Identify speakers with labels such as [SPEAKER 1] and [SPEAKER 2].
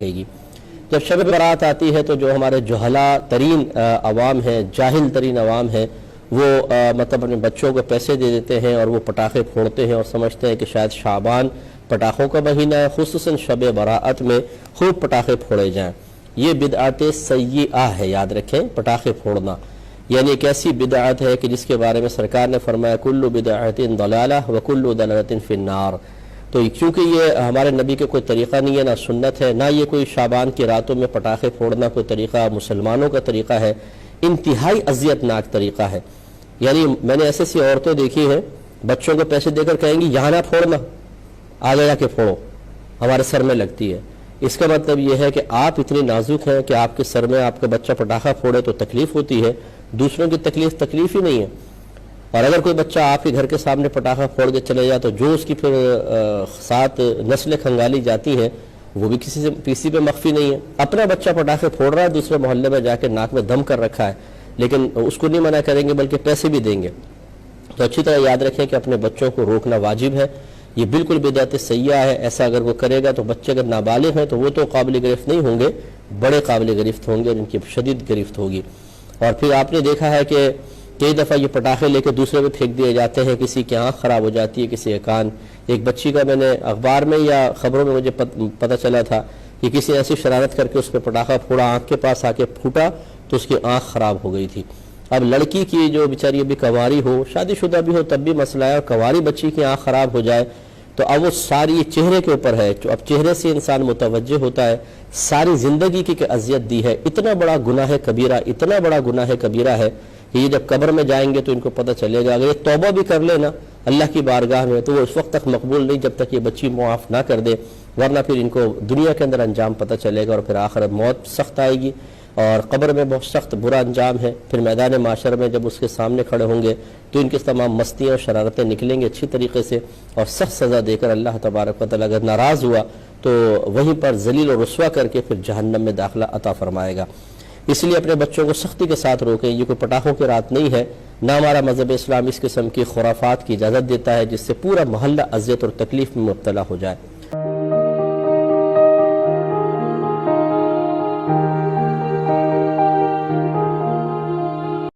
[SPEAKER 1] گی۔ جب شب برات آتی ہے تو جو ہمارے جہلا ترین عوام ہیں، جاہل ترین عوام ہیں، وہ مطلب اپنے بچوں کو پیسے دے دیتے ہیں اور وہ پٹاخے پھوڑتے ہیں اور سمجھتے ہیں کہ شاید شعبان پٹاخوں کا مہینہ ہے، خصوصاً شب برات میں خوب پٹاخے پھوڑے جائیں۔ یہ بدعت سیئہ ہے، یاد رکھیں، پٹاخے پھوڑنا یعنی ایک ایسی بدعت ہے کہ جس کے بارے میں سرکار نے فرمایا کل بدعت ضلالہ وکل ضلالۃ فی النار۔ تو چونکہ یہ ہمارے نبی کے کوئی طریقہ نہیں ہے، نہ سنت ہے، نہ یہ کوئی شعبان کی راتوں میں پٹاخے پھوڑنا کوئی طریقہ مسلمانوں کا طریقہ ہے، انتہائی اذیت ناک طریقہ ہے۔ یعنی میں نے ایسے سی عورتیں دیکھی ہیں، بچوں کو پیسے دے کر کہیں گی یہاں نہ پھوڑنا، آگے جا کے پھوڑو، ہمارے سر میں لگتی ہے۔ اس کا مطلب یہ ہے کہ آپ اتنے نازک ہیں کہ آپ کے سر میں آپ کا بچہ پٹاخہ پھوڑے تو تکلیف ہوتی ہے، دوسروں کی تکلیف ہی نہیں ہے۔ اور اگر کوئی بچہ آپ کے گھر کے سامنے پٹاخہ پھوڑ کے چلے جائے تو جو اس کی پھر ساتھ نسلیں کھنگالی جاتی ہیں وہ بھی کسی پہ مخفی نہیں ہے۔ اپنا بچہ پٹاخے پھوڑ رہا ہے، دوسرے محلے میں جا کے ناک میں دم کر رکھا ہے، لیکن اس کو نہیں منع کریں گے بلکہ پیسے بھی دیں گے۔ تو اچھی طرح یاد رکھیں کہ اپنے بچوں کو روکنا واجب ہے، یہ بالکل بدعت سیئہ ہے۔ ایسا اگر وہ کرے گا تو بچے اگر نابالغ ہیں تو وہ تو قابل گرفت نہیں ہوں گے، بڑے قابل گرفت ہوں گے اور ان کی شدید گرفت ہوگی۔ اور پھر آپ نے دیکھا ہے کہ کئی دفعہ یہ پٹاخے لے کے دوسرے پہ پھینک دیے جاتے ہیں، کسی کی آنکھ خراب ہو جاتی ہے، کسی کا کان۔ ایک بچی کا میں نے اخبار میں یا خبروں میں مجھے پتہ چلا تھا کہ کسی ایسی شرارت کر کے اس پہ پٹاخہ پھوڑا، آنکھ کے پاس آ کے پھوٹا تو اس کی آنکھ خراب ہو گئی تھی۔ اب لڑکی کی جو بیچاری ابھی کنواری ہو، شادی شدہ بھی ہو تب بھی مسئلہ ہے، اور کنواری بچی کی آنکھ خراب ہو جائے تو اب وہ ساری چہرے کے اوپر ہے، اب چہرے سے انسان متوجہ ہوتا ہے، ساری زندگی کی کہ اذیت دی ہے۔ اتنا بڑا گناہ کبیرہ، اتنا بڑا گناہ کبیرہ ہے کہ یہ جب قبر میں جائیں گے تو ان کو پتہ چلے گا۔ اگر یہ توبہ بھی کر لے نا اللہ کی بارگاہ میں تو وہ اس وقت تک مقبول نہیں جب تک یہ بچی معاف نہ کر دے، ورنہ پھر ان کو دنیا کے اندر انجام پتہ چلے گا اور پھر آخرت موت سخت آئے گی اور قبر میں بہت سخت برا انجام ہے۔ پھر میدان معاشر میں جب اس کے سامنے کھڑے ہوں گے تو ان کی تمام مستیاں اور شرارتیں نکلیں گے اچھی طریقے سے، اور سخت سزا دے کر اللہ تبارک و تعالیٰ اگر ناراض ہوا تو وہیں پر ذلیل و رسوا کر کے پھر جہنم میں داخلہ عطا فرمائے گا۔ اس لیے اپنے بچوں کو سختی کے ساتھ روکیں۔ یہ کوئی پٹاخوں کی رات نہیں ہے، نہ ہمارا مذہب اسلام اس قسم کی خرافات کی اجازت دیتا ہے جس سے پورا محلہ اذیت اور تکلیف میں مبتلا ہو جائے۔